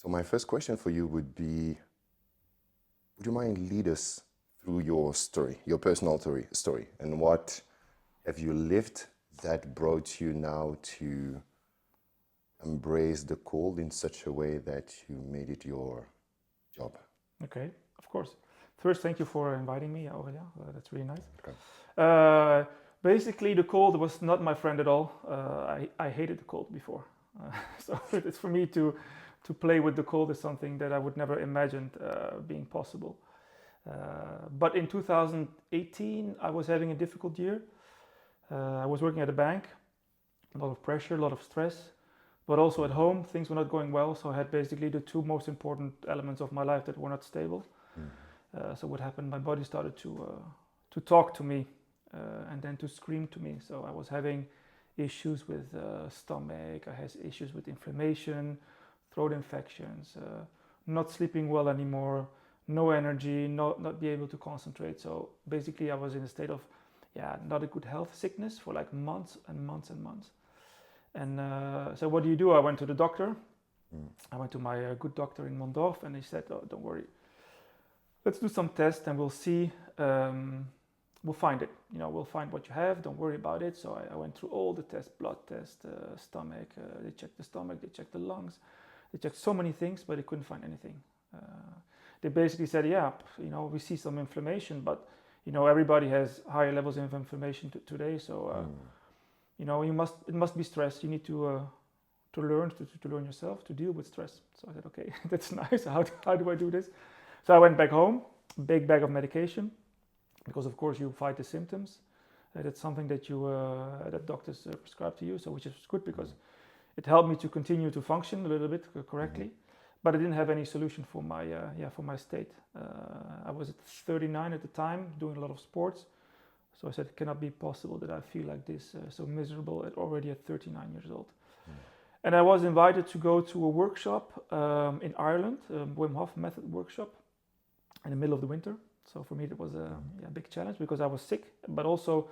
So my first question for you would be, would you mind lead us through your story, your personal story, and what have you lived that brought you now to embrace the cold in such a way that you made it your job? Okay, of course. First, thank you for inviting me, Aurelia. That's really nice. Okay. Basically, the cold was not my friend at all. I hated the cold before. So it's for me to play with the cold is something that I would never imagined being possible. But in 2018, I was having a difficult year. I was working at a bank, a lot of pressure, a lot of stress, but also at home, things were not going well. So I had basically the two most important elements of my life that were not stable. So what happened? My body started to talk to me and then to scream to me. So I was having issues with stomach. I had issues with inflammation, throat infections, not sleeping well anymore, no energy, not be able to concentrate. So basically, I was in a state of not a good health sickness for like months and months and months. And so what do? I went to the doctor. I went to my good doctor in Mondorf, and he said, "Oh, don't worry. Let's do some tests, and we'll see. We'll find it. We'll find what you have. Don't worry about it." So I went through all the tests: blood test, stomach. They checked the stomach. They checked the lungs. They checked so many things, but they couldn't find anything. They basically said, "Yeah, we see some inflammation, but everybody has higher levels of inflammation today. So it must be stress. You need to learn to learn yourself to deal with stress." So I said, "Okay, that's nice. How do I do this?" So I went back home, big bag of medication, because of course you fight the symptoms. That's something that that doctors prescribe to you. So which is good because it helped me to continue to function a little bit correctly. But I didn't have any solution for my state. I was at 39 at the time, doing a lot of sports. So I said, it cannot be possible that I feel like this, so miserable already at 39 years old. And I was invited to go to a workshop in Ireland, Wim Hof method workshop, in the middle of the winter. So for me, it was a big challenge because I was sick, but also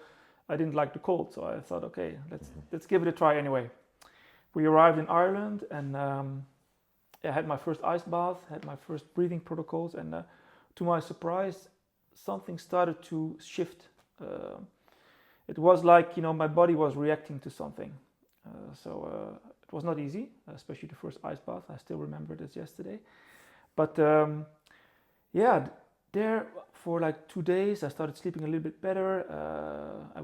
I didn't like the cold. So I thought, okay, let's give it a try anyway. We arrived in Ireland, and I had my first ice bath, had my first breathing protocols, and to my surprise, something started to shift. It was like my body was reacting to something. So it was not easy, especially the first ice bath. I still remember it as yesterday. But there for like 2 days, I started sleeping a little bit better.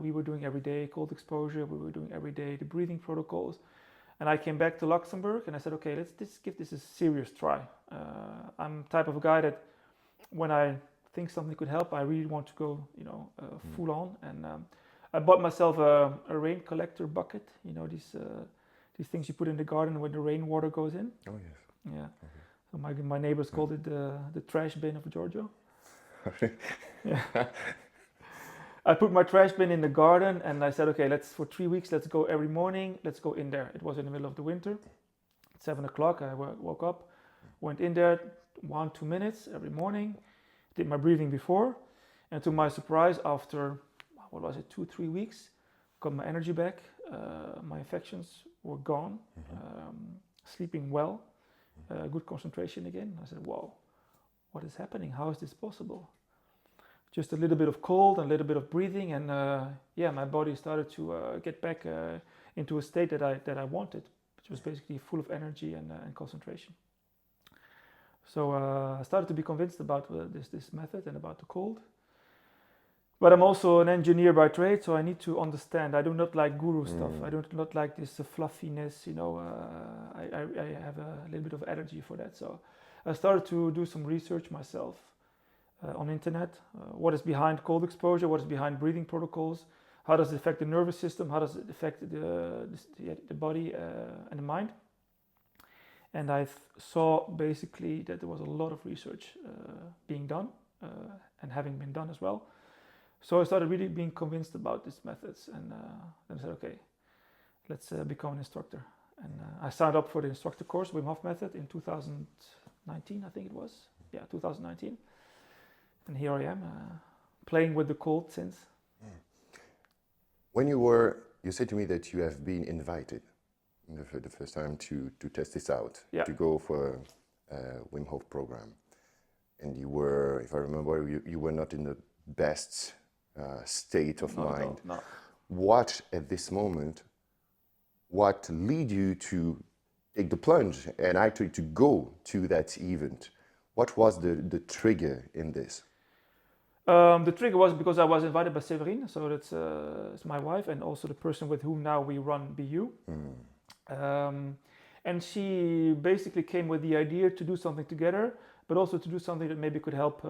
We were doing every day cold exposure. We were doing every day the breathing protocols. And I came back to Luxembourg and I said, okay, let's give this a serious try. I'm the type of guy that when I think something could help, I really want to go, full on. And I bought myself a rain collector bucket. These things you put in the garden when the rainwater goes in. Oh yes. Yeah. Okay. So my neighbors called it the trash bin of Giorgio. Yeah. I put my trash bin in the garden and I said, okay, for 3 weeks, let's go every morning. Let's go in there. It was in the middle of the winter. At 7 o'clock, I woke up, went in there 1-2 minutes every morning, did my breathing before. And to my surprise, after, 2-3 weeks, got my energy back. My infections were gone, sleeping well, good concentration again. I said, whoa, what is happening? How is this possible? Just a little bit of cold and a little bit of breathing, and my body started to get back into a state that I wanted, which was basically full of energy and concentration. So I started to be convinced about this method and about the cold. But I'm also an engineer by trade, so I need to understand. I do not like guru stuff. I do not like this fluffiness. I have a little bit of allergy for that. So I started to do some research myself. On internet, what is behind cold exposure, what is behind breathing protocols, how does it affect the nervous system, how does it affect the body and the mind. And I saw basically that there was a lot of research being done and having been done as well. So I started really being convinced about these methods, and then I said, okay, let's become an instructor. And I signed up for the instructor course, Wim Hof method, in 2019, I think it was. Yeah, 2019. And here I am, playing with the cold since. When you said to me that you have been invited the first time to test this out, to go for Wim Hof program, and you were, if I remember, you were not in the best state of Not at mind. all, no. What at this moment, what lead you to take the plunge and actually to go to that event? What was the trigger in this? The trigger was because I was invited by Severine, so that's it's my wife and also the person with whom now we run BU. And she basically came with the idea to do something together, but also to do something that maybe could help,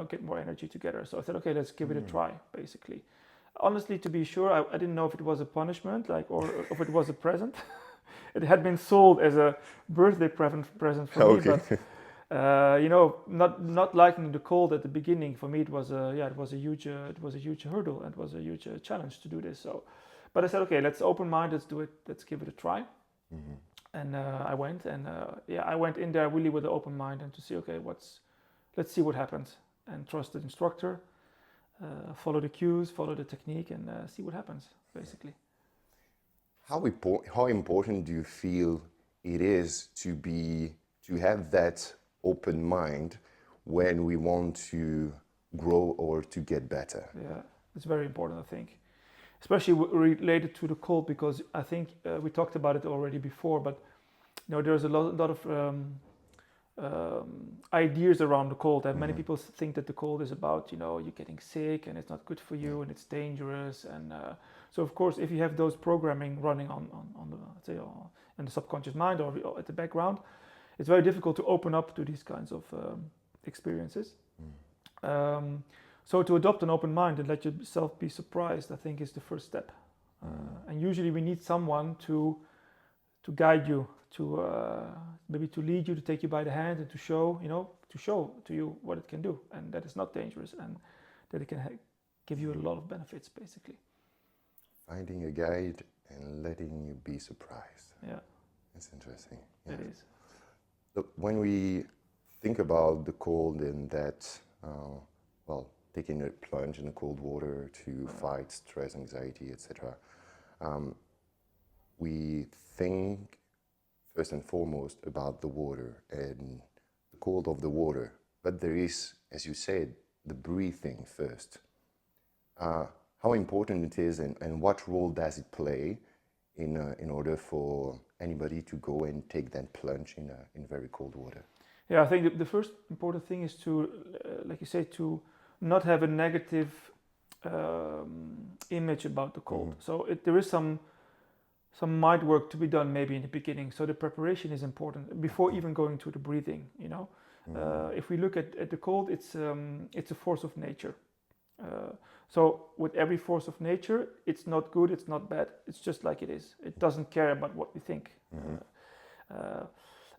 get more energy together. So I said, okay, let's give it a try, basically. Honestly, to be sure, I didn't know if it was a punishment, or if it was a present. It had been sold as a birthday present for me, Okay. but not liking the cold at the beginning for me, it was a huge hurdle and it was a huge challenge to do this. So, but I said, okay, let's open mind, let's do it, let's give it a try. And I went, and I went in there really with an open mind and to see, okay, let's see what happens, and trust the instructor, follow the cues, follow the technique, and see what happens, basically. How important do you feel it is to have that open mind when we want to grow or to get better? Yeah, it's very important, I think, especially related to the cold, because I think we talked about it already before, but there's a lot of ideas around the cold, and many people think that the cold is about you're getting sick and it's not good for you and it's dangerous, and so of course if you have those programming running on the, let's say, in the subconscious mind or at the background, it's very difficult to open up to these kinds of experiences. So to adopt an open mind and let yourself be surprised, I think, is the first step. And usually we need someone to guide you, to maybe to lead you, to take you by the hand, and to show to you what it can do, and that it's not dangerous, and that it can give you a lot of benefits, basically. Finding a guide and letting you be surprised. Yeah, That's interesting. Yeah. it is. Look, when we think about the cold and that, taking a plunge in the cold water to fight stress, anxiety, etc., we think first and foremost about the water and the cold of the water. But there is, as you said, the breathing first. How important it is, and what role does it play in order for anybody to go and take that plunge in very cold water? Yeah, I think the first important thing is to, like you say, to not have a negative image about the cold. So there is some mind work to be done maybe in the beginning. So the preparation is important before even going to the breathing. If we look at the cold, it's a force of nature. So with every force of nature, it's not good, it's not bad, it's just like it is. It doesn't care about what we think.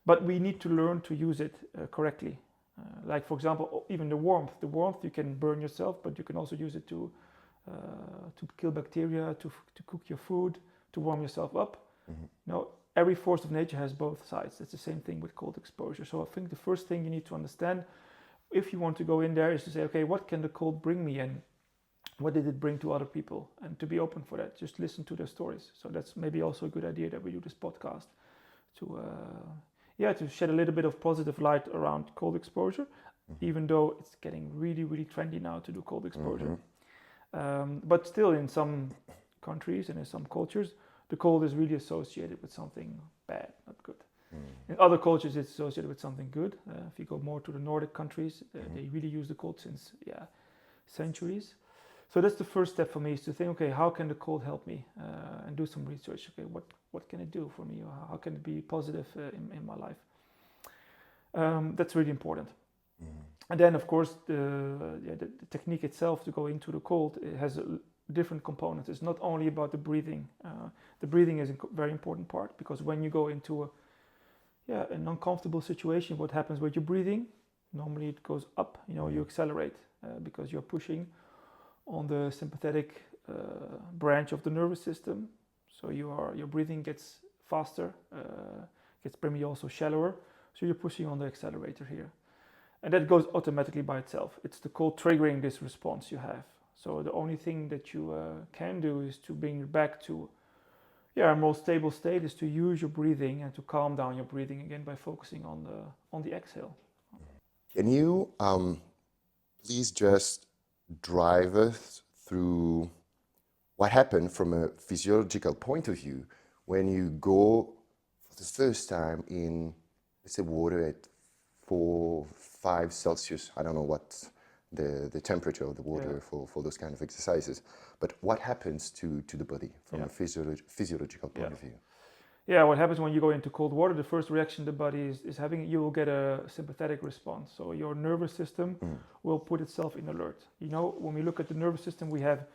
But we need to learn to use it correctly. Like, for example, even the warmth. The warmth, you can burn yourself, but you can also use it to kill bacteria, to cook your food, to warm yourself up. Every force of nature has both sides. It's the same thing with cold exposure. So I think the first thing you need to understand, if you want to go in there, is to say, okay, what can the cold bring me, and what did it bring to other people? And to be open for that, just listen to their stories. So that's maybe also a good idea that we do this podcast to shed a little bit of positive light around cold exposure, even though it's getting really, really trendy now to do cold exposure. But still, in some countries and in some cultures, the cold is really associated with something bad, not good. In other cultures, it's associated with something good. If you go more to the Nordic countries, they really use the cold since centuries. So that's the first step for me, is to think, okay, how can the cold help me, and do some research. Okay, what can it do for me, or how can it be positive in my life? That's really important. And then, of course, the technique itself to go into the cold, it has different components. It's not only about the breathing. The breathing is a very important part, because when you go into an uncomfortable situation, what happens with your breathing? Normally it goes up, you accelerate because you're pushing on the sympathetic branch of the nervous system. So your breathing gets faster, gets maybe also shallower. So you're pushing on the accelerator here. And that goes automatically by itself. It's the cold triggering this response you have. So the only thing that you can do is to bring it back to Yeah, a more stable state is to use your breathing and to calm down your breathing again by focusing on the exhale. Can you please just drive us through what happened from a physiological point of view when you go for the first time in, let's say, water at 4, 5 Celsius? I don't know what the temperature of the water for those kind of exercises, but what happens to the body from a physiological point of view? Yeah, what happens when you go into cold water, the first reaction the body is having, you will get a sympathetic response. So your nervous system will put itself in alert. You know, when we look at the nervous system, we have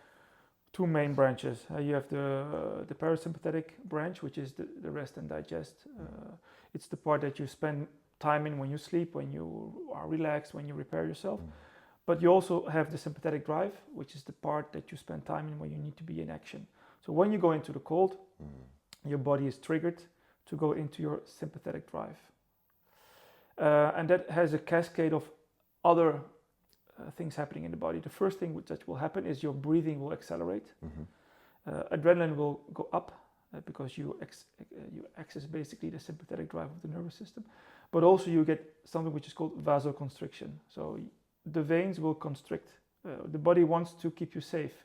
two main branches. You have the parasympathetic branch, which is the rest and digest. It's the part that you spend time in when you sleep, when you are relaxed, when you repair yourself. But you also have the sympathetic drive, which is the part that you spend time in when you need to be in action. So when you go into the cold, your body is triggered to go into your sympathetic drive. And that has a cascade of other things happening in the body. The first thing that will happen is your breathing will accelerate. Adrenaline will go up because you access basically the sympathetic drive of the nervous system. But also you get something which is called vasoconstriction. So the veins will constrict. The body wants to keep you safe.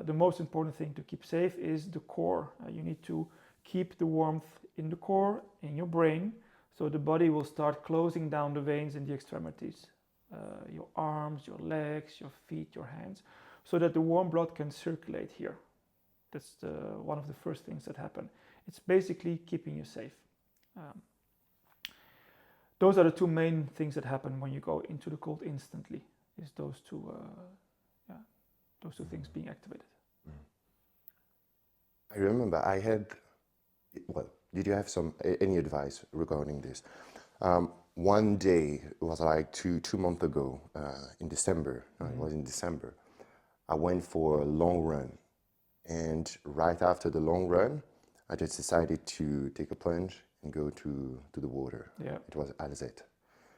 The most important thing to keep safe is the core. You need to keep the warmth in the core, in your brain, so the body will start closing down the veins in the extremities, your arms, your legs, your feet, your hands, so that the warm blood can circulate here. That's one of the first things that happen. It's basically keeping you safe. Those are the two main things that happen when you go into the cold instantly, is those two things being activated. I remember I had, well, did you have any advice regarding this? One day, it was like two months ago, in December, it was in December, I went for a long run. And right after the long run, I just decided to take a plunge and go to the water. Yeah. It was Alzette.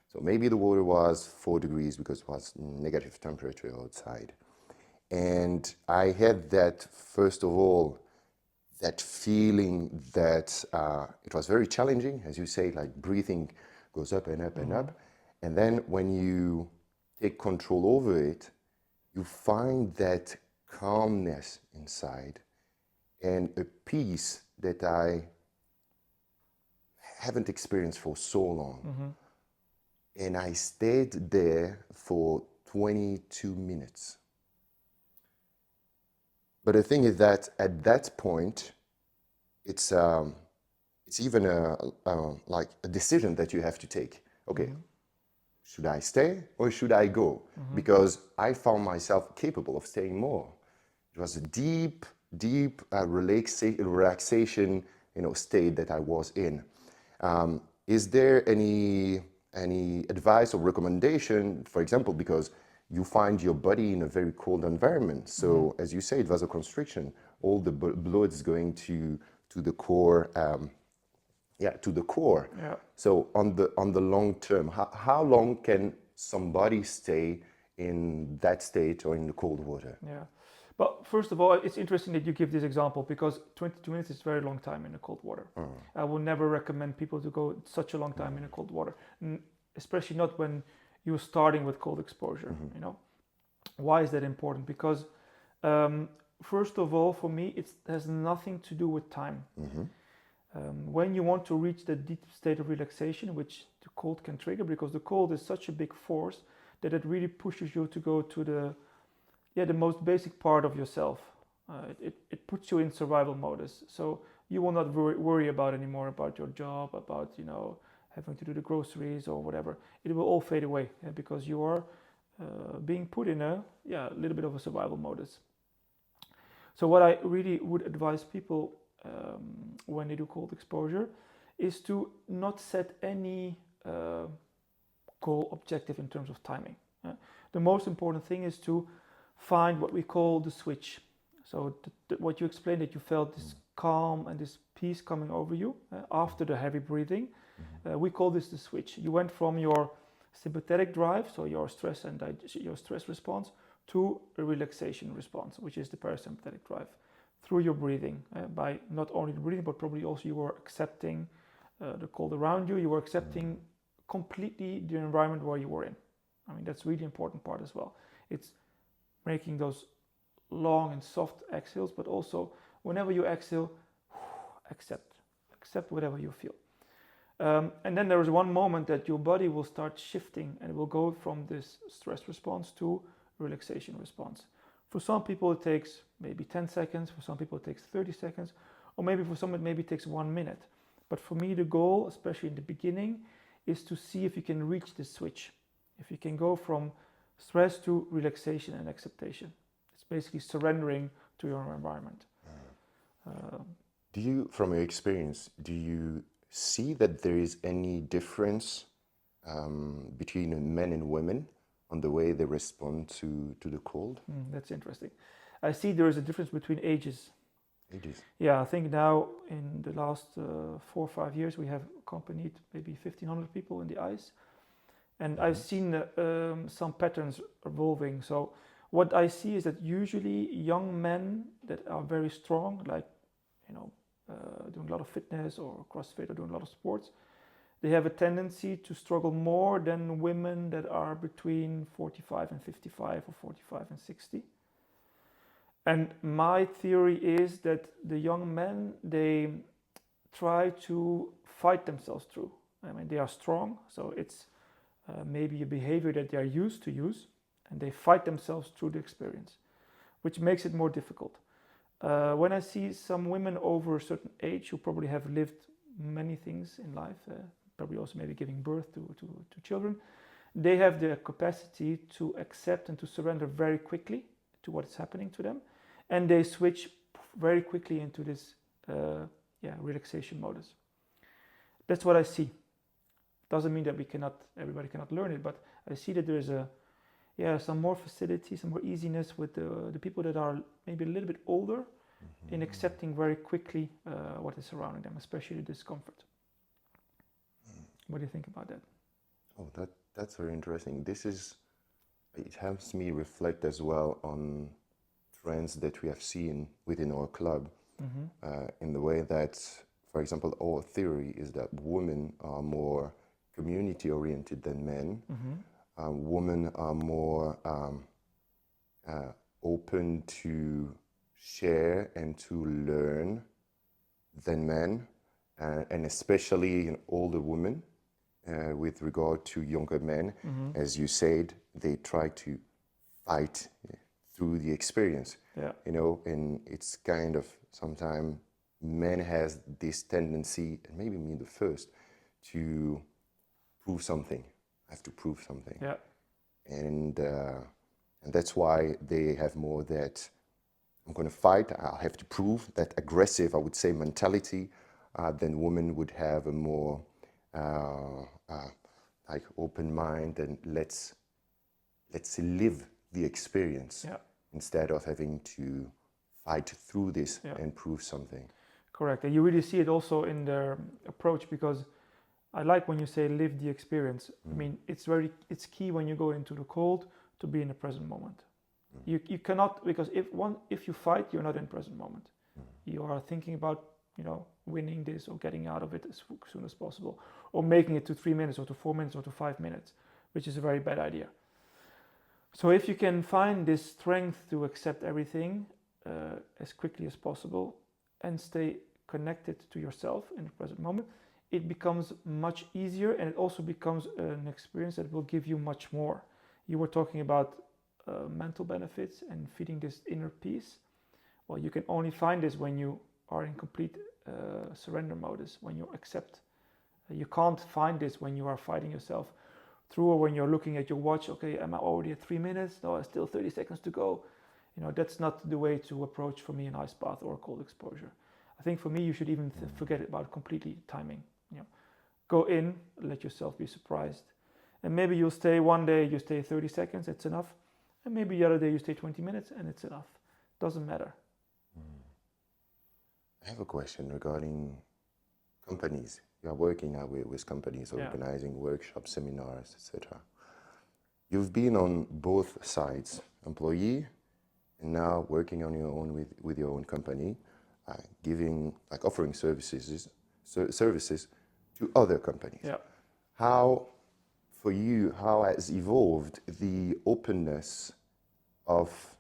So maybe the water was 4 degrees because it was negative temperature outside. And I had that, first of all, that feeling that it was very challenging, as you say, like breathing goes up and up and up. And then when you take control over it, you find that calmness inside and a peace that I haven't experienced for so long. And I stayed there for 22 minutes. But the thing is that at that point, it's even like a decision that you have to take. Okay, should I stay or should I go? Because I found myself capable of staying more. It was a deep relaxation, state that I was in. Is there any advice or recommendation, for example, because you find your body in a very cold environment. So as you say, vasoconstriction, all the blood is going to the core, to the core. Yeah. So on the long term, how long can somebody stay in that state or in the cold water? Yeah. But first of all, it's interesting that you give this example because 22 minutes is a very long time in the cold water. I will never recommend people to go such a long time in the cold water, especially not when you're starting with cold exposure. Why is that important? Because first of all, for me, it has nothing to do with time. When you want to reach the deep state of relaxation, which the cold can trigger, because the cold is such a big force that it really pushes you to go to the most basic part of yourself. It puts you in survival modus. So you will not worry anymore about your job, about having to do the groceries or whatever. It will all fade away because you are being put in a little bit of a survival modus. So what I really would advise people when they do cold exposure is to not set any goal objective in terms of timing. The most important thing is to find what we call the switch. So what you explained, that you felt this calm and this peace coming over you after the heavy breathing. We call this the switch. You went from your sympathetic drive, so your stress and your stress response, to a relaxation response, which is the parasympathetic drive. through your breathing, by not only the breathing, but probably also you were accepting the cold around you. You were accepting completely the environment where you were in. I mean, that's really important part as well. It's making those long and soft exhales, but also whenever you exhale, accept whatever you feel. And then there is one moment that your body will start shifting and it will go from this stress response to relaxation response. For some people it takes maybe 10 seconds, for some people it takes 30 seconds, or maybe for some it maybe takes 1 minute. But for me the goal, especially in the beginning, is to see if you can reach the switch. If you can go from stress to relaxation and acceptation. It's basically surrendering to your environment. Do you, from your experience, do you see that there is any difference between men and women on the way they respond to the cold? That's interesting. I see there is a difference between ages. Ages. Yeah, I think now in the last 4 or 5 years we have accompanied maybe 1,500 people in the ice. And I've seen some patterns evolving. So what I see is that usually young men that are very strong, like, doing a lot of fitness or CrossFit or doing a lot of sports, they have a tendency to struggle more than women that are between 45 and 55 or 45 and 60. And my theory is that the young men, they try to fight themselves through. I mean, they are strong, so it's maybe a behavior that they are used to use, and they fight themselves through the experience, which makes it more difficult. When I see some women over a certain age who probably have lived many things in life, probably also maybe giving birth to children, they have the capacity to accept and to surrender very quickly to what is happening to them, and they switch very quickly into this relaxation modus. That's what I see. Doesn't mean that everybody cannot learn it, but I see that there's some more facility, some more easiness with the people that are maybe a little bit older in accepting very quickly what is surrounding them, especially the discomfort. What do you think about that? Oh, that's very interesting. It helps me reflect as well on trends that we have seen within our club, in the way that, for example, our theory is that women are more community-oriented than men. Women are more open to share and to learn than men, and especially older women. With regard to younger men, as you said, they try to fight through the experience. And it's kind of sometimes men has this tendency, and maybe me the first, to prove something. I have to prove something. And that's why they have more that I'm going to fight, I have to prove, that aggressive, I would say, mentality, than women would have a more like open mind and let's live the experience instead of having to fight through this and prove something. Correct. And you really see it also in their approach, because I like when you say live the experience. I mean, it's key when you go into the cold to be in the present moment. You cannot, because if you fight, you're not in present moment. You are thinking about winning this or getting out of it as soon as possible, or making it to 3 minutes or to 4 minutes or to 5 minutes, which is a very bad idea. So if you can find this strength to accept everything as quickly as possible and stay connected to yourself in the present moment, it becomes much easier, and it also becomes an experience that will give you much more. You were talking about mental benefits and feeding this inner peace. Well, you can only find this when you are in complete surrender modus, when you accept. You can't find this when you are fighting yourself through, or when you're looking at your watch. Okay, am I already at 3 minutes? No, it's still 30 seconds to go. That's not the way to approach, for me, an ice bath or a cold exposure. I think for me, you should even forget about completely timing. Go in, let yourself be surprised, and maybe you'll stay one day, you stay 30 seconds, it's enough, and maybe the other day you stay 20 minutes, and it's enough. Doesn't matter. I have a question regarding companies. You are working now with companies, organizing workshops, seminars, etc. You've been on both sides, employee and now working on your own with your own company, offering services to other companies. Yeah. How, for you, how has evolved the openness of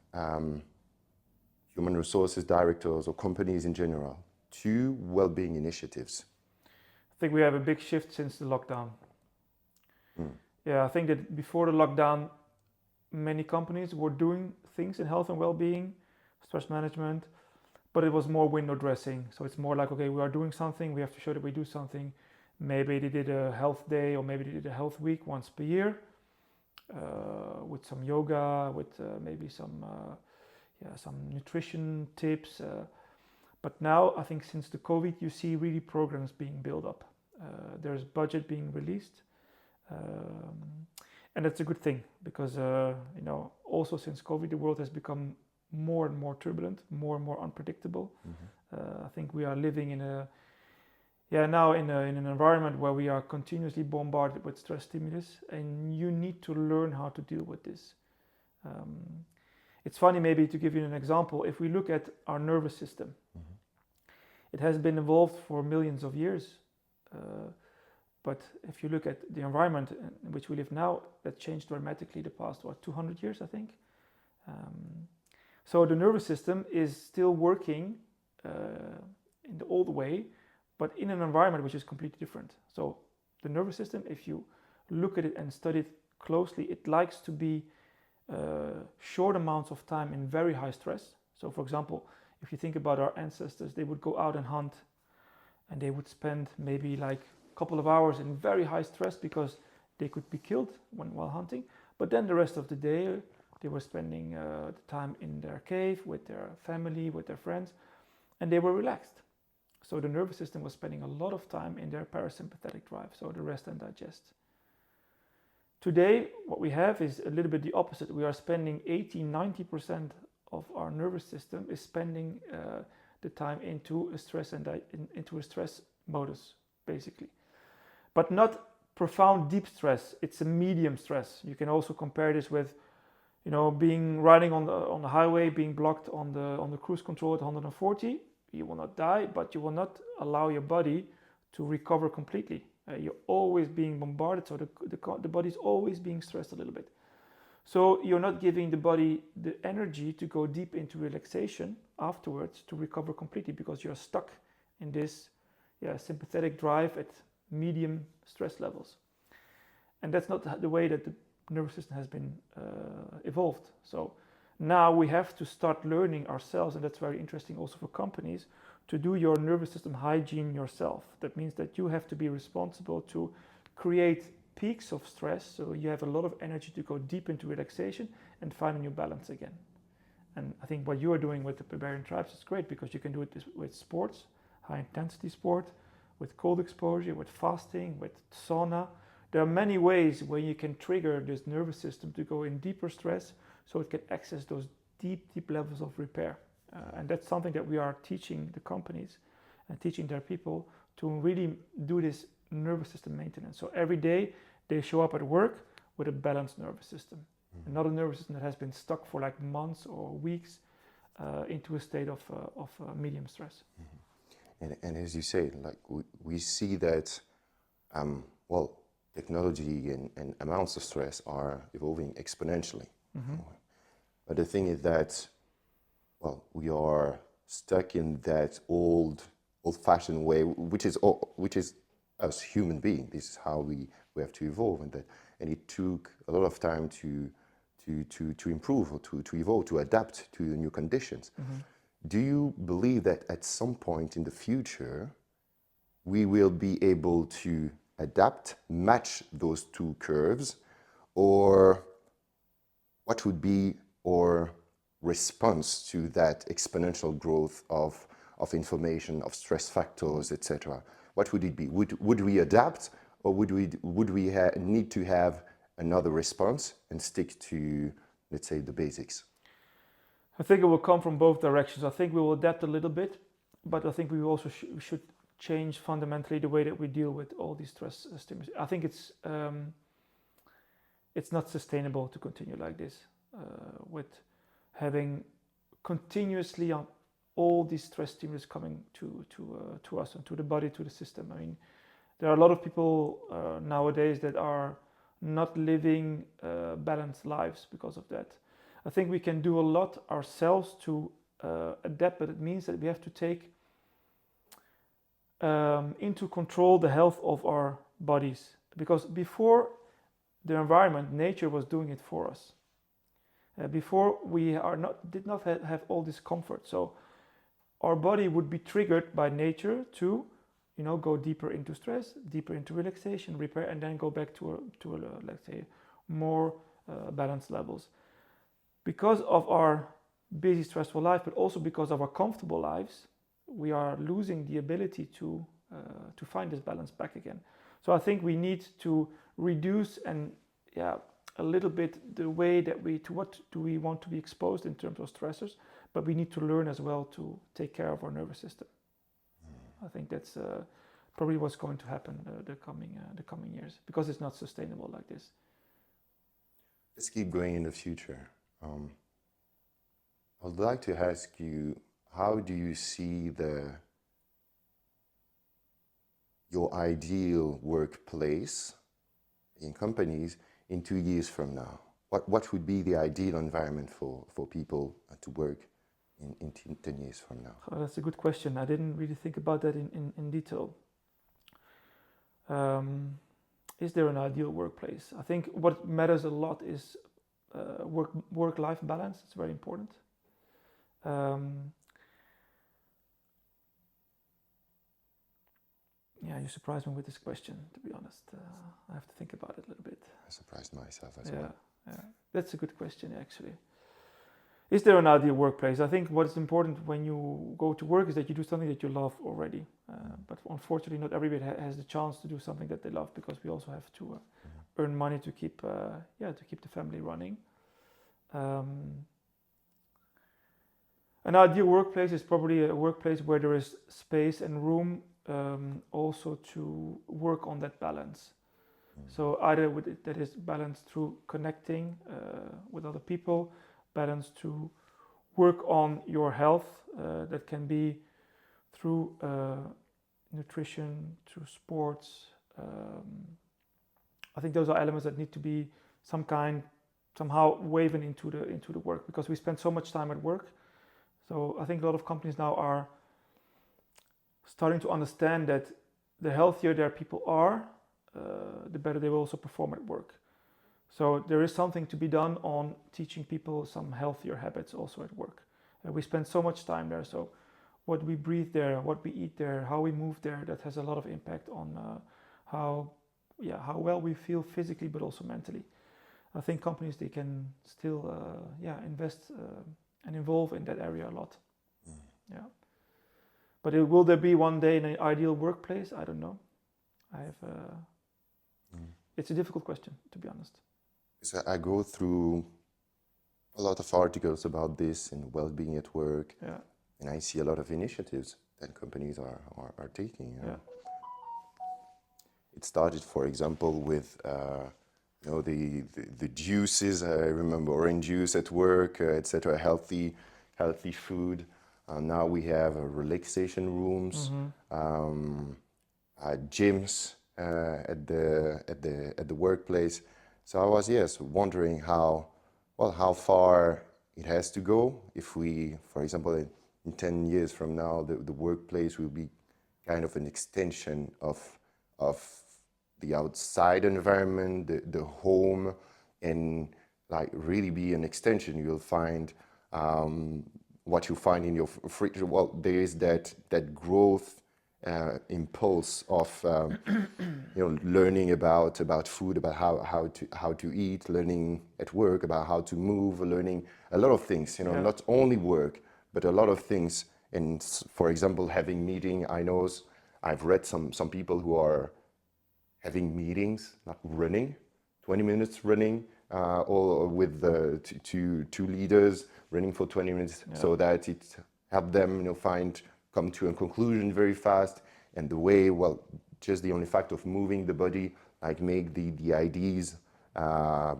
human resources directors or companies in general to well-being initiatives? I think we have a big shift since the lockdown. Yeah, I think that before the lockdown, many companies were doing things in health and well-being, stress management, but it was more window dressing. So it's more like, okay, we are doing something, we have to show that we do something. Maybe they did a health day, or maybe they did a health week once per year, with some yoga, with maybe some nutrition tips. But now I think since the COVID, you see really programs being built up. There's budget being released. And that's a good thing because, also since COVID, the world has become more and more turbulent, more and more unpredictable. I think we are living in an environment where we are continuously bombarded with stress stimulus, and you need to learn how to deal with this. It's funny, maybe to give you an example, if we look at our nervous system, it has been evolved for millions of years. But if you look at the environment in which we live now, that changed dramatically the past, 200 years, I think. So the nervous system is still working in the old way, but in an environment which is completely different. So the nervous system, if you look at it and study it closely, it likes to be short amounts of time in very high stress. So for example, if you think about our ancestors, they would go out and hunt, and they would spend maybe like couple of hours in very high stress because they could be killed while hunting, but then the rest of the day they were spending the time in their cave with their family, with their friends, and they were relaxed. So the nervous system was spending a lot of time in their parasympathetic drive, so the rest and digest. Today what we have is a little bit the opposite. We are spending 80-90% of our nervous system is spending the time into a stress modus, basically. But not profound deep stress. It's a medium stress. You can also compare this with, being riding on the highway, being blocked on the cruise control at 140. You will not die, but you will not allow your body to recover completely. You're always being bombarded, so the body's always being stressed a little bit. So you're not giving the body the energy to go deep into relaxation afterwards to recover completely, because you're stuck in this sympathetic drive at medium stress levels. And that's not the way that the nervous system has been evolved. So now we have to start learning ourselves, and that's very interesting also for companies, to do your nervous system hygiene yourself. That means that you have to be responsible to create peaks of stress, so you have a lot of energy to go deep into relaxation and find a new balance again. And I think what you are doing with the Barbarian Tribes is great, because you can do it with sports, high intensity sport, with cold exposure, with fasting, with sauna. There are many ways where you can trigger this nervous system to go in deeper stress, so it can access those deep levels of repair. And that's something that we are teaching the companies and teaching their people to really do this nervous system maintenance. So every day they show up at work with a balanced nervous system, and not a nervous system that has been stuck for like months or weeks into a state of medium stress. And as you say, like we see that, technology and amounts of stress are evolving exponentially. But the thing is that, we are stuck in that old-fashioned way, which is us human beings. This is how we have to evolve, and it took a lot of time to improve, or to evolve, to adapt to the new conditions. Do you believe that at some point in the future we will be able to adapt, match those two curves, or what would be our response to that exponential growth of information, of stress factors, etc.? What would it be? Would we adapt, or would we need to have another response and stick to, let's say, the basics? I think it will come from both directions. I think we will adapt a little bit, but I think we also should change fundamentally the way that we deal with all these stress stimuli. I think it's not sustainable to continue like this, with having continuously on all these stress stimulus coming to us and to the body, to the system. I mean, there are a lot of people nowadays that are not living balanced lives because of that. I think we can do a lot ourselves to adapt, but it means that we have to take into control the health of our bodies, because before the environment, nature was doing it for us. Before we did not have all this comfort, so our body would be triggered by nature to, go deeper into stress, deeper into relaxation, repair, and then go back to let's say, more balanced levels. Because of our busy, stressful life, but also because of our comfortable lives, we are losing the ability to find this balance back again. So I think we need to reduce a little bit the way that to what do we want to be exposed in terms of stressors, but we need to learn as well to take care of our nervous system. I think that's probably what's going to happen the coming years, because it's not sustainable like this. Let's keep going in the future. I would like to ask you, how do you see your ideal workplace in companies in 2 years from now? What would be the ideal environment for people to work in 10 years from now? Oh, that's a good question. I didn't really think about that in detail. Is there an ideal workplace? I think what matters a lot is work-life balance. It's very important. You surprised me with this question, to be honest. I have to think about it a little bit. I surprised myself as well. Yeah, that's a good question, actually. Is there an ideal workplace? I think what's important when you go to work is that you do something that you love already. But unfortunately, not everybody has the chance to do something that they love, because we also have to earn money to keep the family running. An ideal workplace is probably a workplace where there is space and room also to work on that balance. So either that is balance through connecting with other people, balance to work on your health, that can be through nutrition, through sports. I think those are elements that need to be somehow woven into the work, because we spend so much time at work. So I think a lot of companies now are starting to understand that the healthier their people are, the better they will also perform at work. So there is something to be done on teaching people some healthier habits also at work. We spend so much time there, so what we breathe there, what we eat there, how we move there, that has a lot of impact on how well we feel physically, but also mentally. I think companies, they can still invest and involve in that area a lot. Yeah. But will there be one day an ideal workplace? I don't know. It's a difficult question, to be honest. So I go through a lot of articles about this and well-being at work, and I see a lot of initiatives that companies are taking. It started, for example, with the juices. I remember orange juice at work, etc. Healthy food. Now we have relaxation rooms, gyms at the workplace. So I was wondering how far it has to go. If we, for example, in 10 years from now, the workplace will be kind of an extension of the outside environment, the home, and like really be an extension. You'll find what you find in your fridge. Well, there is that growth impulse of learning about food, about how to eat, learning at work about how to move, learning a lot of things. Not only work, but a lot of things. And for example, having meeting. I've read some people who are having meetings, not running, 20 minutes running, or with the two leaders running for 20 minutes, so that it helped them, come to a conclusion very fast. And the way, just the only fact of moving the body, like make the ideas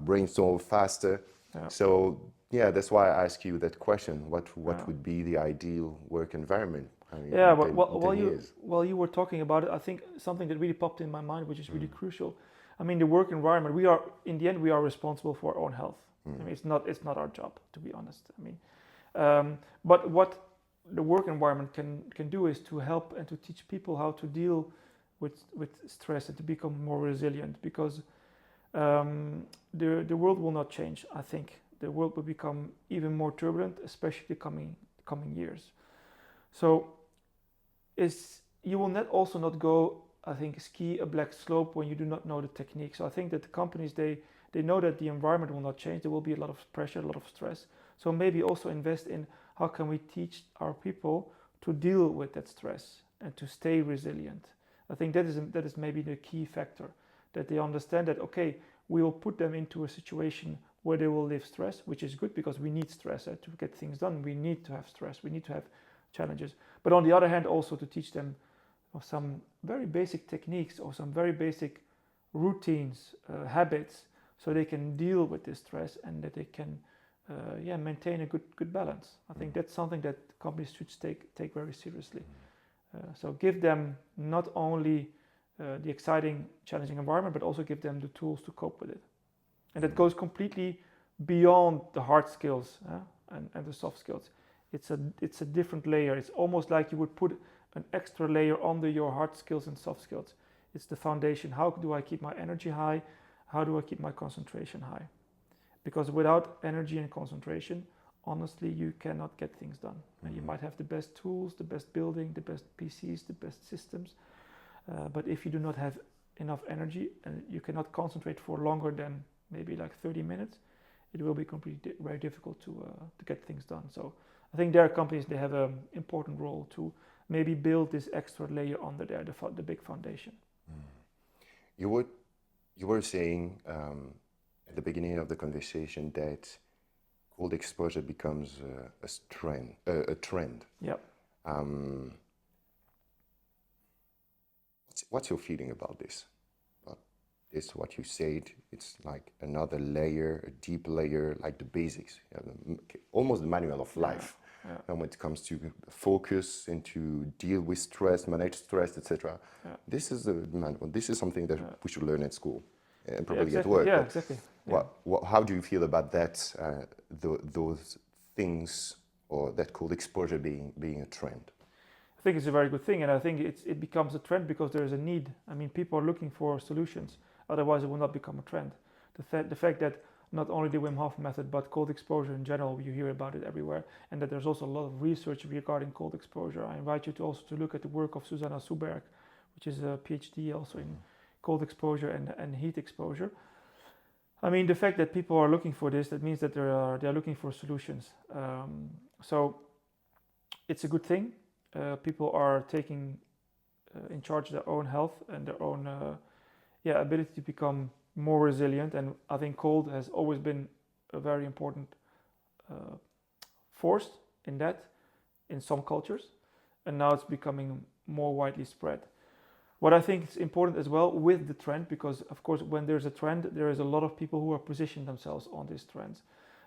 brainstorm faster. So yeah, that's why I ask you that question. What Yeah. would be the ideal work environment? I mean, Yeah, in but 10, in 10 while years. you were talking about it, I think something that really popped in my mind, which is really crucial. I mean, the work environment. We are, in the end, we are responsible for our own health. I mean, it's not our job, to be honest. I mean, but what the work environment can do is to help and to teach people how to deal with stress and to become more resilient. Because the world will not change. I think the world will become even more turbulent, especially the coming years. So is you will not also not go, I think, ski a black slope when you do not know the technique. So I think that the companies, they know that the environment will not change. There will be a lot of pressure, a lot of stress. So maybe also invest in how can we teach our people to deal with that stress and to stay resilient. I think that is maybe the key factor, that they understand that, okay, we will put them into a situation where they will live stress, which is good because we need stress to get things done. We need to have stress. We need to have challenges. But on the other hand, also to teach them some very basic techniques or some very basic routines, habits, so they can deal with this stress and that they can, maintain a good balance. I think that's something that companies should take very seriously. So give them not only the exciting, challenging environment, but also give them the tools to cope with it. And that goes completely beyond the hard skills and the soft skills. It's a different layer. It's almost like you would put an extra layer under your hard skills and soft skills. It's the foundation. How do I keep my energy high? How do I keep my concentration high? Because without energy and concentration, honestly, you cannot get things done. And you might have the best tools, the best building, the best PCs, the best systems. But if you do not have enough energy and you cannot concentrate for longer than maybe like 30 minutes, it will be very difficult to get things done. So I think there are companies, they have an important role to maybe build this extra layer under there, the big foundation. You were saying at the beginning of the conversation that cold exposure becomes a trend. Yep. What's your feeling about this? It's what you said. It's like another layer, a deep layer, like the basics, almost the manual of life. Yeah. And when it comes to focus and to deal with stress, manage stress, etc. Yeah. This is the manual. This is something that we should learn at school and probably exactly. at work. Yeah, But exactly. Yeah. how do you feel about that? Those things, or that cold exposure being a trend? I think it's a very good thing, and I think it becomes a trend because there is a need. I mean, people are looking for solutions. Otherwise, it will not become a trend. The fact that not only the Wim Hof method, but cold exposure in general, you hear about it everywhere, and that there's also a lot of research regarding cold exposure. I invite you to also to look at the work of Susanna Suberg, which is a PhD also in cold exposure and heat exposure. I mean, the fact that people are looking for this, that means that they are looking for solutions. So it's a good thing. People are taking in charge of their own health and their own ability to become more resilient. And I think cold has always been a very important force in that, in some cultures, and now it's becoming more widely spread. What I think is important as well with the trend, because of course when there's a trend, there is a lot of people who are positioning themselves on these trends.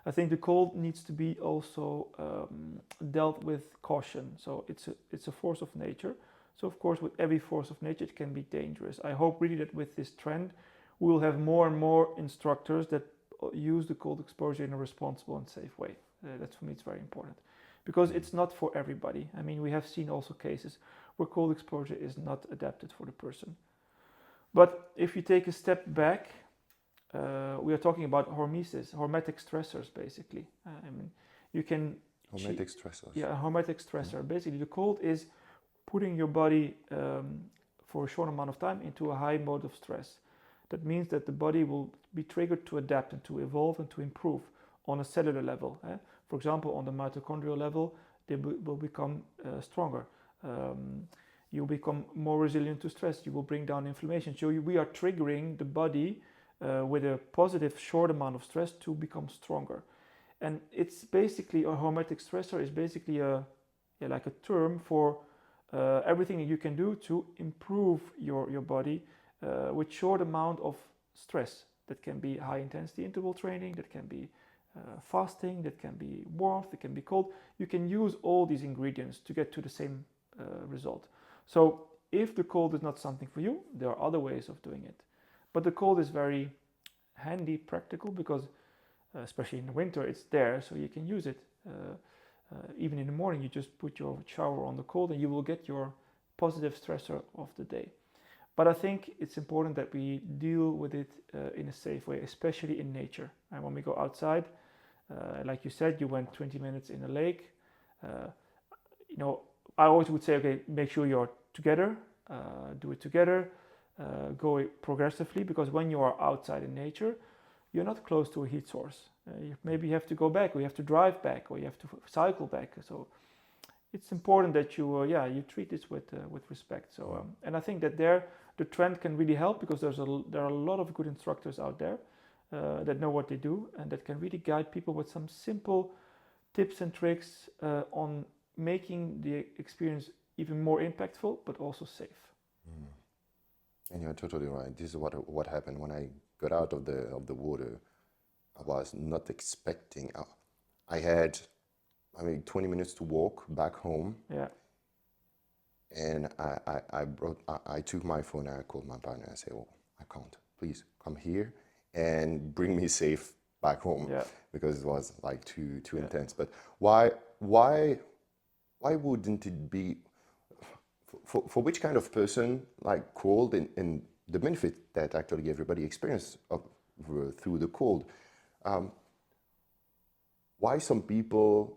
I think the cold needs to be also dealt with caution. So it's a force of nature. So of course with every force of nature it can be dangerous. I hope really that with this trend we will have more and more instructors that use the cold exposure in a responsible and safe way. That for me it's very important. Because it's not for everybody. I mean, we have seen also cases where cold exposure is not adapted for the person. But if you take a step back, we are talking about hormesis, hormetic stressors, basically. I mean, you can... Hormetic stressors. Yeah, a hormetic stressor. Basically, the cold is putting your body for a short amount of time into a high mode of stress. That means that the body will be triggered to adapt and to evolve and to improve on a cellular level. For example, on the mitochondrial level, they will become stronger. You will become more resilient to stress. You will bring down inflammation. So we are triggering the body with a positive short amount of stress to become stronger. And it's basically a hormetic stressor is basically like a term for everything that you can do to improve your body with short amount of stress. That can be high intensity interval training, that can be fasting, that can be warmth, it can be cold. You can use all these ingredients to get to the same result. So if the cold is not something for you, there are other ways of doing it. But the cold is very handy, practical, because especially in the winter, it's there, so you can use it. Even in the morning, you just put your shower on the cold and you will get your positive stressor of the day. But I think it's important that we deal with it in a safe way, especially in nature. And when we go outside, like you said, you went 20 minutes in a lake. I always would say, okay, make sure you're together, do it together, go progressively, because when you are outside in nature, you're not close to a heat source. Maybe you have to go back, or you have to drive back, or you have to cycle back. So it's important that you treat this with respect. So and I think that the trend can really help, because there are a lot of good instructors out there that know what they do and that can really guide people with some simple tips and tricks on making the experience even more impactful, but also safe. And you're totally right. This is what happened when I got out of the water. I was not expecting. I had 20 minutes to walk back home. Yeah. And I took my phone and I called my partner. I said, "Oh, I can't. Please come here and bring me safe back home," because it was like too intense. But why wouldn't it be for which kind of person like cold and the benefit that actually everybody experienced through the cold? Why some people?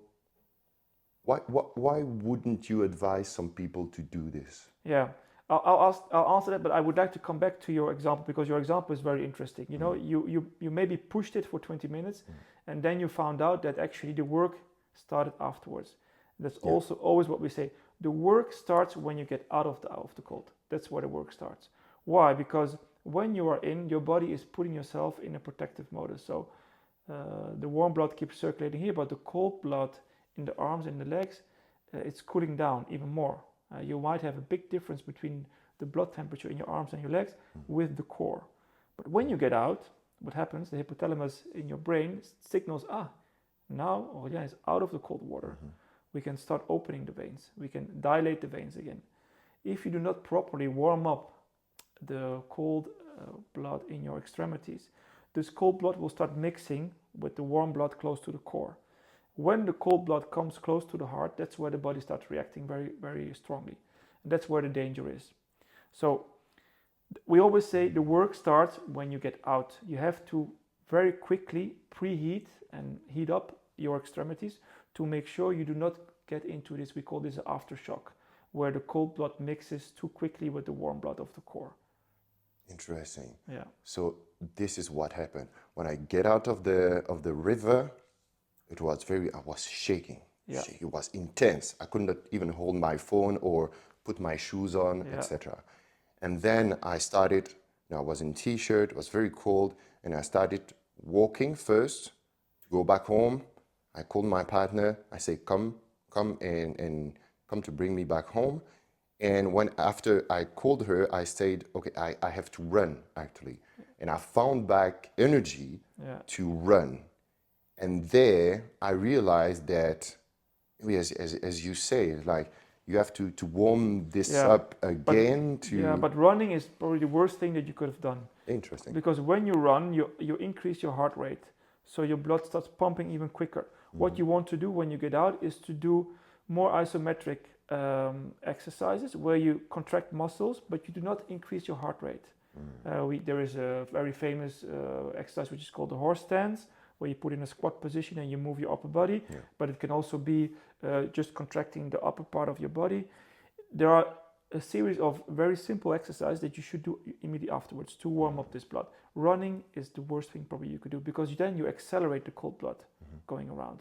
Why wouldn't you advise some people to do this? Yeah, I'll answer that, but I would like to come back to your example, because your example is very interesting. You maybe pushed it for 20 minutes, and then you found out that actually the work started afterwards. That's also always what we say. The work starts when you get out of the cold. That's where the work starts. Why? Because when you are in, your body is putting yourself in a protective mode. So the warm blood keeps circulating here, but the cold blood in the arms and the legs, it's cooling down even more. You might have a big difference between the blood temperature in your arms and your legs with the core. But when you get out, what happens? The hypothalamus in your brain signals, now, it's out of the cold water. We can start opening the veins. We can dilate the veins again. If you do not properly warm up the cold blood in your extremities, this cold blood will start mixing with the warm blood close to the core. When the cold blood comes close to the heart, that's where the body starts reacting very, very strongly. And that's where the danger is. So we always say the work starts when you get out. You have to very quickly preheat and heat up your extremities to make sure you do not get into this, we call this an aftershock, where the cold blood mixes too quickly with the warm blood of the core. Interesting. Yeah. So this is what happened. When I get out of the river, I was shaking. Yeah. It was intense. I could not even hold my phone or put my shoes on, etc. And then I was in t-shirt, it was very cold, and I started walking first to go back home. I called my partner. I say, come and come to bring me back home. And after I called her, I said, okay, I have to run actually. And I found back energy to run. And there I realized that, as you say, like you have to warm this up again. But running is probably the worst thing that you could have done. Interesting. Because when you run, you increase your heart rate. So your blood starts pumping even quicker. What you want to do when you get out is to do more isometric exercises where you contract muscles, but you do not increase your heart rate. There is a very famous exercise which is called the horse stance, where you put in a squat position and you move your upper body, but it can also be just contracting the upper part of your body. There are a series of very simple exercises that you should do immediately afterwards to warm up this blood. Running is the worst thing probably you could do, because then you accelerate the cold blood going around.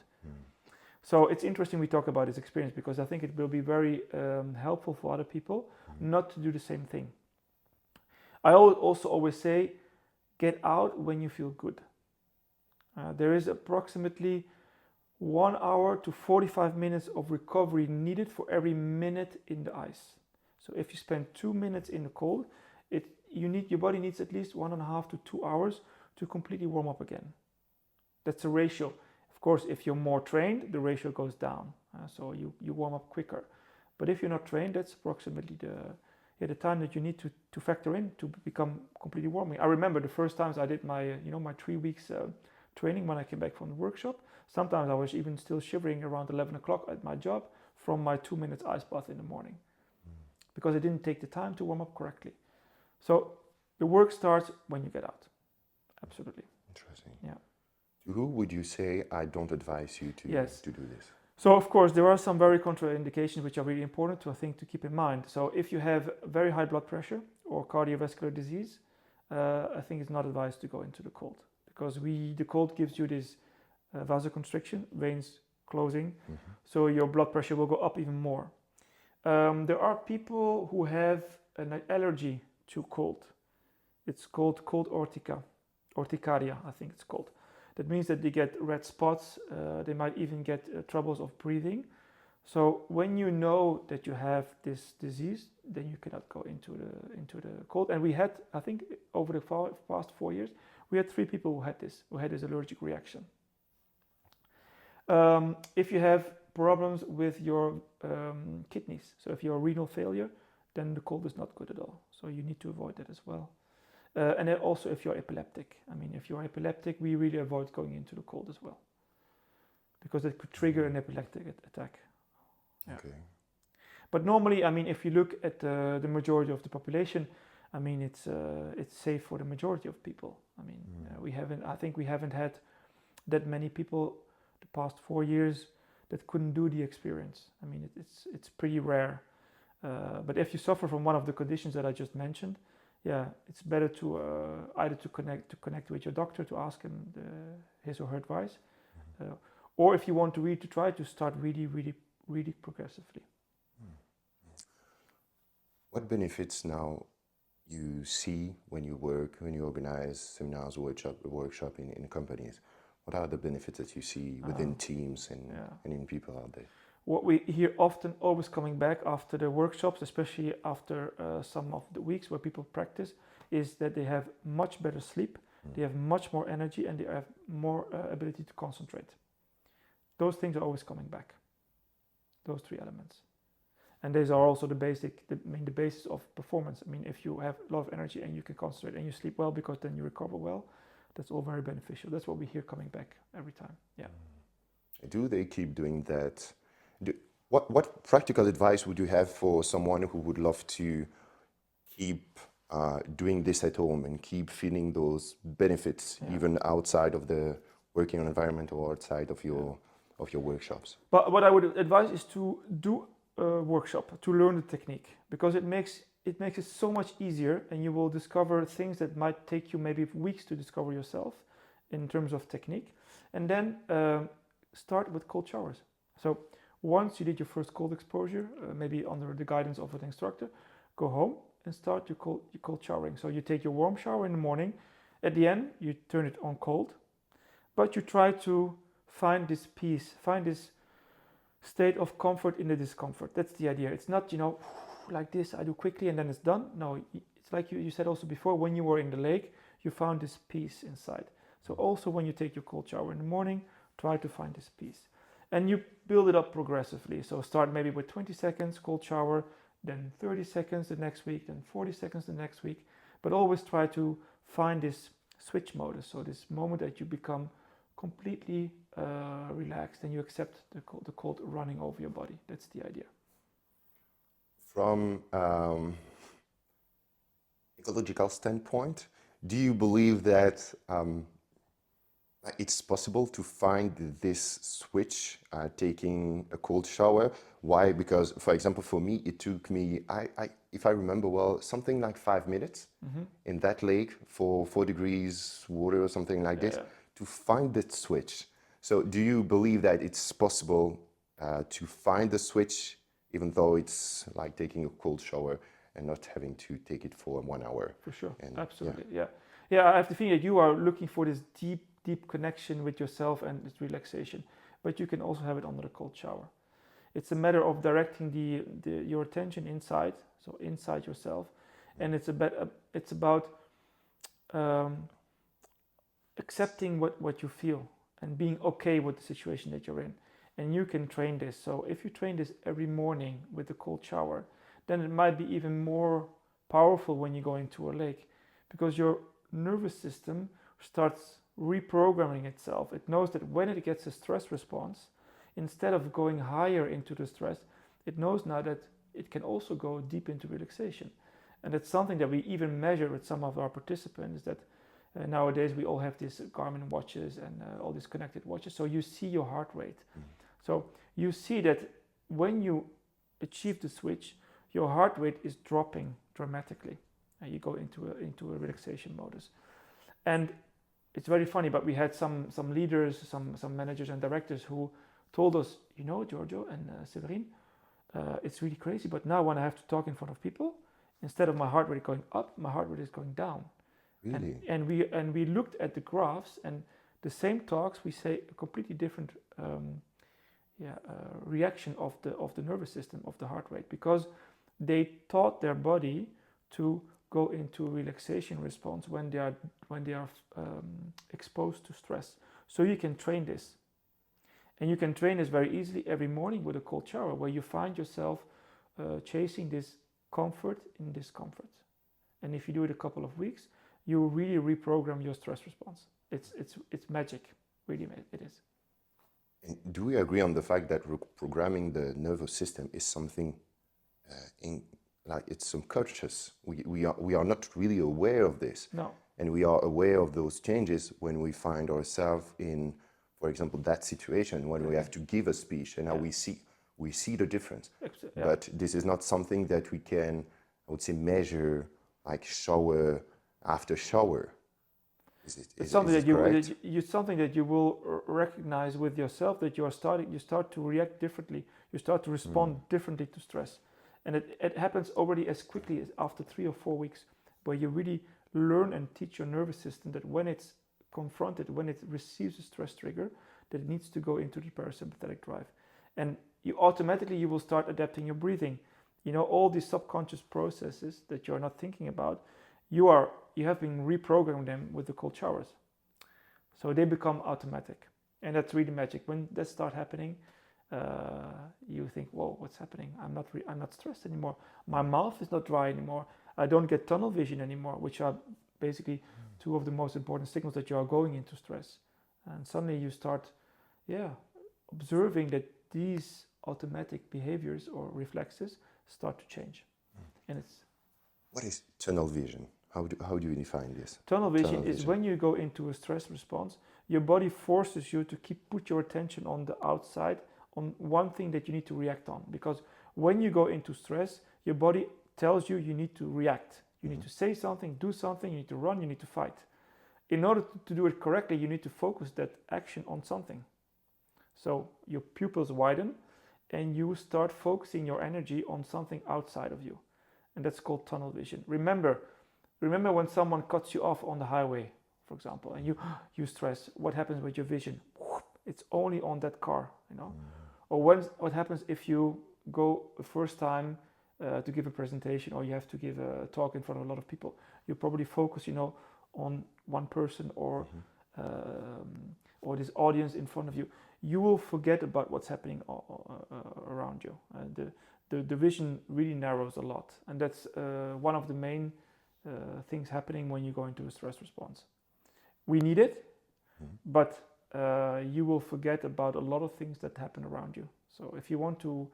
So it's interesting we talk about this experience, because I think it will be very helpful for other people not to do the same thing. I also always say, get out when you feel good. There is approximately 1 hour to 45 minutes of recovery needed for every minute in the ice. So if you spend 2 minutes in the cold, your body needs at least 1.5 to 2 hours to completely warm up again. That's a ratio. Of course, if you're more trained, the ratio goes down, so you warm up quicker. But if you're not trained, that's approximately the time that you need to factor in to become completely warming. I remember the first times I did my my 3 weeks training when I came back from the workshop. Sometimes I was even still shivering around 11 o'clock at my job from my 2 minutes ice bath in the morning, because I didn't take the time to warm up correctly. So the work starts when you get out. Absolutely. Interesting. Yeah. To who would you say I don't advise you to do this? So of course there are some very contraindications which are really important to, I think, to keep in mind. So if you have very high blood pressure or cardiovascular disease, I think it's not advised to go into the cold, because the cold gives you this vasoconstriction, veins closing, so your blood pressure will go up even more. There are people who have an allergy to cold. It's called cold urticaria, I think it's called. That means that they get red spots, they might even get troubles of breathing. So when you know that you have this disease, then you cannot go into the cold. And we had, I think, over the past 4 years, we had 3 people who had this allergic reaction. If you have problems with your kidneys, so if you're renal failure, then the cold is not good at all. So you need to avoid that as well. And then also if you're epileptic. I mean, if you're epileptic, we really avoid going into the cold as well, because it could trigger an epileptic attack. Yeah. Okay. But normally, I mean, if you look at the majority of the population, I mean, it's safe for the majority of people. I mean, I think we haven't had that many people the past 4 years that couldn't do the experience. I mean, it's pretty rare. But if you suffer from one of the conditions that I just mentioned, yeah, it's better to either to connect with your doctor to ask him his or her advice, or if you want to try to start really progressively. What benefits now you see when you organize seminars or workshop in companies? What are the benefits that you see within teams and in people out there? What we hear often, always coming back after the workshops, especially after some of the weeks where people practice, is that they have much better sleep, they have much more energy, and they have more ability to concentrate. Those things are always coming back, those 3 elements. And these are also the basis of performance. I mean, if you have a lot of energy and you can concentrate and you sleep well, because then you recover well, that's all very beneficial. That's what we hear coming back every time. Yeah. Do they keep doing that? What practical advice would you have for someone who would love to keep doing this at home and keep feeling those benefits even outside of the working environment or outside of your workshops? But what I would advise is to do a workshop, to learn the technique, because it makes it so much easier, and you will discover things that might take you maybe weeks to discover yourself in terms of technique. And then start with cold showers. So once you did your first cold exposure, maybe under the guidance of an instructor, go home and start your cold showering. So you take your warm shower in the morning. At the end, you turn it on cold, but you try to find this peace, find this state of comfort in the discomfort. That's the idea. It's not, like this, I do quickly and then it's done. No, it's like you said also before, when you were in the lake, you found this peace inside. So also when you take your cold shower in the morning, try to find this peace. And you build it up progressively. So start maybe with 20 seconds cold shower, then 30 seconds the next week, then 40 seconds the next week. But always try to find this switch modus. So this moment that you become completely relaxed and you accept the cold running over your body. That's the idea. From ecological standpoint, do you believe that it's possible to find this switch taking a cold shower? Why? Because, for example, for me, it took me, if I remember well, something like 5 minutes in that lake for 4 degrees water or something like this to find that switch. So do you believe that it's possible to find the switch even though it's like taking a cold shower and not having to take it for 1 hour? For sure, absolutely, yeah. I have the feeling that you are looking for this deep connection with yourself and this relaxation, but you can also have it under a cold shower. It's a matter of directing your attention inside, so inside yourself, and it's about accepting what you feel and being okay with the situation that you're in. And you can train this. So if you train this every morning with a cold shower, then it might be even more powerful when you go into a lake, because your nervous system starts reprogramming itself. It knows that when it gets a stress response, instead of going higher into the stress, it knows now that it can also go deep into relaxation. And it's something that we even measure with some of our participants, that nowadays we all have these Garmin watches and all these connected watches. So you see your heart rate. So you see that when you achieve the switch, your heart rate is dropping dramatically, and you go into a relaxation modus. And it's very funny, but we had some leaders, some managers and directors who told us, Giorgio and Severin, it's really crazy, but now when I have to talk in front of people, instead of my heart rate going up, my heart rate is going down. Really? And we looked at the graphs, and the same talks, we say a completely different reaction of the nervous system, of the heart rate, because they taught their body to go into relaxation response when they are exposed to stress. So you can train this, and you can train this very easily every morning with a cold shower, where you find yourself chasing this comfort in discomfort. And if you do it a couple of weeks, you really reprogram your stress response. It's magic, really. It is. And do we agree on the fact that reprogramming the nervous system is something it's subconscious? We are not really aware of this. No. And we are aware of those changes when we find ourselves in, for example, that situation when we have to give a speech, and now we see the difference. Yeah. But this is not something that we can, I would say, measure like shower after shower. It's something that you will recognize with yourself, that you start to react differently. You start to respond differently to stress. And it happens already as quickly as after 3 or 4 weeks, where you really learn and teach your nervous system that when it's confronted, when it receives a stress trigger, that it needs to go into the parasympathetic drive. And you will start adapting your breathing. All these subconscious processes that you're not thinking about, you have been reprogramming them with the cold showers. So they become automatic. And that's really magic. When that starts happening, you think, whoa, what's happening? I'm not stressed anymore. My mouth is not dry anymore. I don't get tunnel vision anymore, which are basically two of the most important signals that you are going into stress. And suddenly you start, observing that these automatic behaviors or reflexes start to change. And what is tunnel vision? How do you define this? Tunnel vision is when you go into a stress response, your body forces you to put your attention on the outside, on one thing that you need to react on. Because when you go into stress, your body tells you need to react. You need to say something, do something, you need to run, you need to fight. In order to do it correctly, you need to focus that action on something. So your pupils widen, and you start focusing your energy on something outside of you. And that's called tunnel vision. Remember when someone cuts you off on the highway, for example, and you stress, what happens with your vision? It's only on that car, Or what happens if you go the first time to give a presentation, or you have to give a talk in front of a lot of people? You probably focus, on one person or this audience in front of you. You will forget about what's happening around you. The vision really narrows a lot, and that's one of the main things happening when you go into a stress response. We need it, but you will forget about a lot of things that happen around you. So if you want to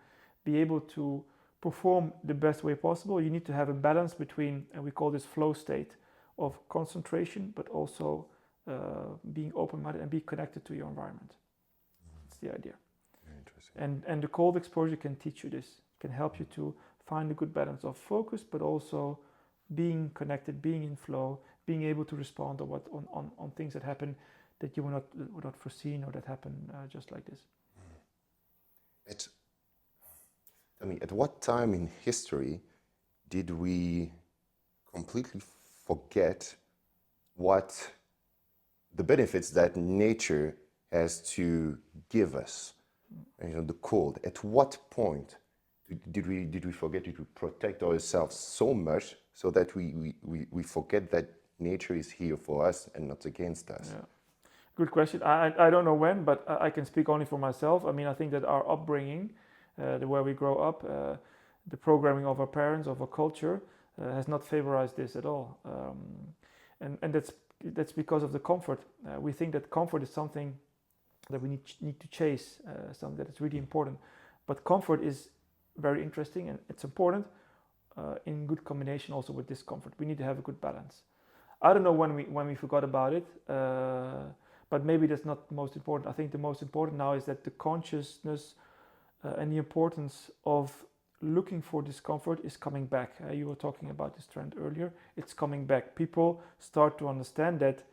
be able to perform the best way possible, you need to have a balance between, and we call this flow state, of concentration, but also being open-minded and be connected to your environment. That's the idea. Very interesting. And the cold exposure can teach you this, can help you to find a good balance of focus, but also being connected, being in flow, being able to respond on things that happen that you were not foreseen, or that happen just like this. Tell me, at what time in history did we completely forget what the benefits that nature has to give us? The cold. At what point did we forget to protect ourselves so much so that we forget that nature is here for us and not against us? Yeah. Good question. I don't know when, but I can speak only for myself. I mean, I think that our upbringing, the way we grow up, the programming of our parents, of our culture, has not favorized this at all. And that's because of the comfort. We think that comfort is something that we need to chase, something that is really important. But comfort is very interesting and it's important in good combination also with discomfort. We need to have a good balance. I don't know when we forgot about it, but maybe that's not the most important. I think the most important now is that the consciousness and the importance of looking for discomfort is coming back. You were talking about this trend earlier. It's coming back. People start to understand that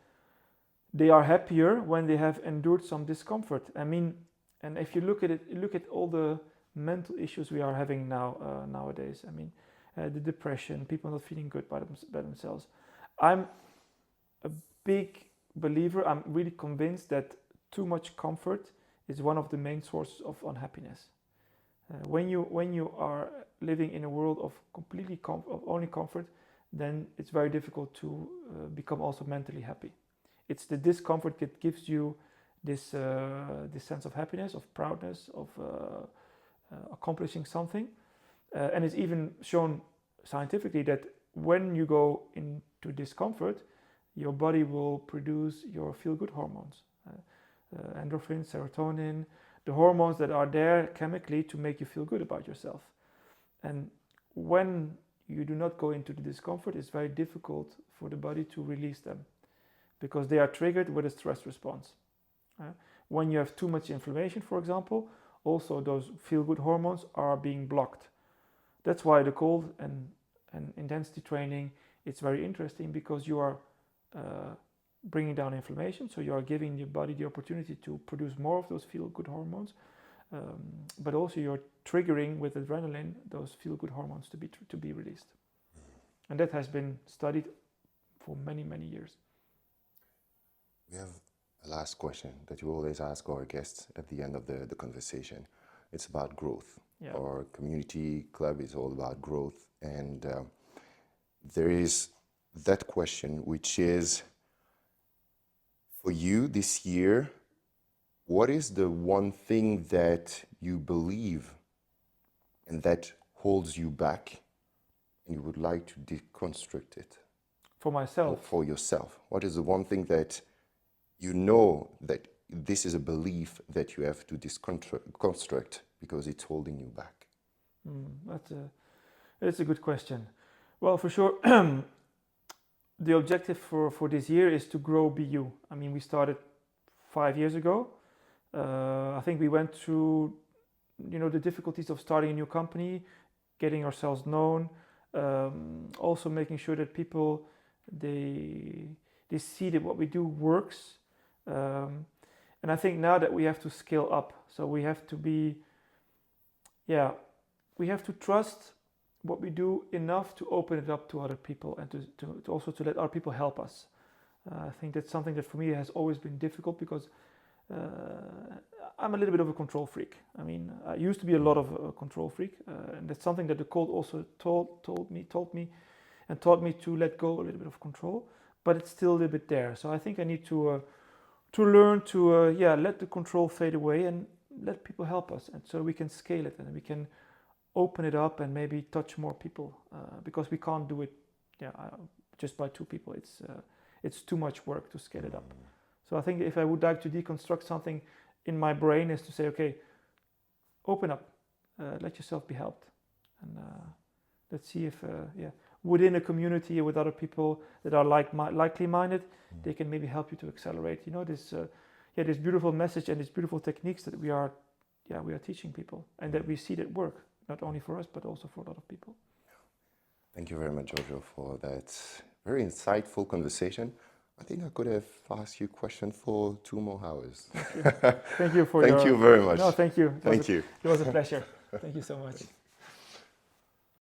they are happier when they have endured some discomfort. I mean, and if you look at it, look at all the mental issues we are having nowadays. I mean, the depression, people not feeling good by themselves. I'm a big believer. I'm really convinced that too much comfort is one of the main sources of unhappiness. When you are living in a world of completely of only comfort, then it's very difficult to become also mentally happy. It's the discomfort that gives you this sense of happiness, of proudness, of accomplishing something, and it's even shown scientifically that when you go into discomfort, your body will produce your feel-good hormones, endorphins, serotonin, the hormones that are there chemically to make you feel good about yourself. And when you do not go into the discomfort, it's very difficult for the body to release them because they are triggered with a stress response. When you have too much inflammation, for example, also those feel-good hormones are being blocked. That's why the cold and intensity training, it's very interesting because you are bringing down inflammation, so you are giving your body the opportunity to produce more of those feel-good hormones, but also you're triggering with adrenaline those feel-good hormones to be released. And that has been studied for many, many years. We have a last question that you always ask our guests at the end of the conversation. It's about growth. Yeah. Our community club is all about growth, and there is that question, which is, for you this year, what is the one thing that you believe and that holds you back and you would like to deconstruct it? For myself? For yourself. What is the one thing that you know that this is a belief that you have to deconstruct because it's holding you back? That's a good question. Well, for sure, the objective for this year is to grow BU. I mean, we started 5 years ago. I think we went through, the difficulties of starting a new company, getting ourselves known, also making sure that people they see that what we do works. And I think now that we have to scale up, so we have to we have to trust what we do enough to open it up to other people and to also to let other people help us. I think that's something that for me has always been difficult because I'm a little bit of a control freak. I mean, I used to be a lot of a control freak, and that's something that the cold also taught me and taught me to let go a little bit of control, but it's still a little bit there. So I think I need to learn to let the control fade away and let people help us, and so we can scale it and we can open it up and maybe touch more people, because we can't do it just by 2 people. It's too much work to scale it up. So I think if I would like to deconstruct something in my brain is to say, okay, open up, let yourself be helped, and let's see if within a community or with other people that are likely minded, they can maybe help you to accelerate. This beautiful message and these beautiful techniques that we are teaching people, and that we see that work not only for us but also for a lot of people. Thank you very much, Giorgio, for that very insightful conversation. I think I could have asked you a question for 2 more hours. Thank you for Thank you very much. No, thank you. Thank you. It was a pleasure. Thank you so much.